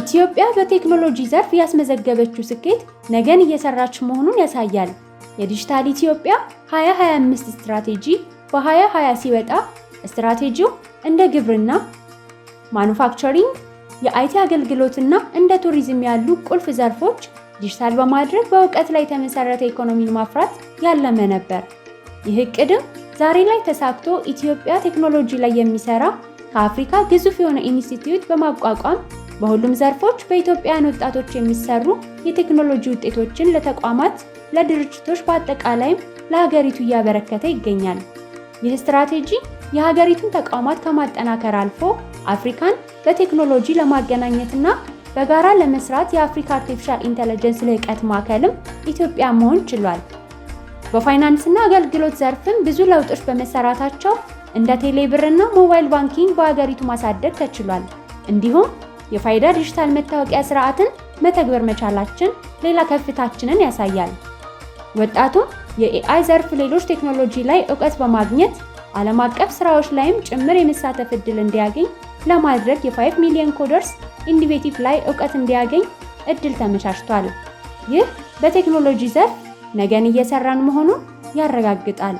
ኢትዮጵያ በቴክኖሎጂ ዘርፍ ያስመዘገበችው ስኬት ነገን እየሰራች መሆኑን ያሳያል። የዲጂታል ኢትዮጵያ 2025 ስትራቴጂ በ2020 ሲወጣ ስትራቴጂው እንደ ግብርና፣ ማኑፋክቸሪንግ፣ የአይቲ አገልግሎትና እንደ ቱሪዝም ያሉ ቁልፍ ዘርፎች ዲጂታል በማድረግ በእውቀት ላይ የተመሰረተ ኢኮኖሚን ማፍራት ያለመ ነበር። ይህ እቅድም ዛሬ ላይ ተሳክቶ ኢትዮጵያ ቴክኖሎጂ ላይ የሚሰራ ከአፍሪካ ግዙፍ የሆነ ኢንስቲትዩት በማቋቋም በሁሉም ዘርፎች በኢትዮጵያውያን ወጣቶች የሚሰሩ የቴክኖሎጂ ውጤቶችን ለተቋማት፣ ለድርጅቶች በአጠቃላይም ለሀገሪቱ እያበረከተ ይገኛል። ይህ ስትራቴጂ የሀገሪቱን ተቋማት ከማጠናከር አልፎ አፍሪካን በቴክኖሎጂ ለማገናኘትና በጋራ ለመስራት የአፍሪካ አርቲፊሻል ኢንተለጀንስ ልህቀት ማዕከልም ኢትዮጵያ መሆን ችሏል። በፋይናንስና አገልግሎት ዘርፍም ብዙ ለውጦች በመሰራታቸው እንደ ቴሌብርና ሞባይል ባንኪንግ በሀገሪቱ ማሳደግ ተችሏል። እንዲሁም የፋይዳ ዲጂታል መታወቂያ ስርዓትን መተግበር መቻላችን ሌላ ከፍታችንን ያሳያል። ወጣቱም የኤአይ ዘርፍ ሌሎች ቴክኖሎጂ ላይ እውቀት በማግኘት ዓለም አቀፍ ስራዎች ላይም ጭምር የመሳተፍ እድል እንዲያገኝ ለማድረግ የ5 ሚሊዮን ኮደርስ ኢኖቬቲቭ ላይ እውቀት እንዲያገኝ እድል ተመቻችቷል። ይህ በቴክኖሎጂ ዘርፍ ነገን እየሰራን መሆኑን ያረጋግጣል።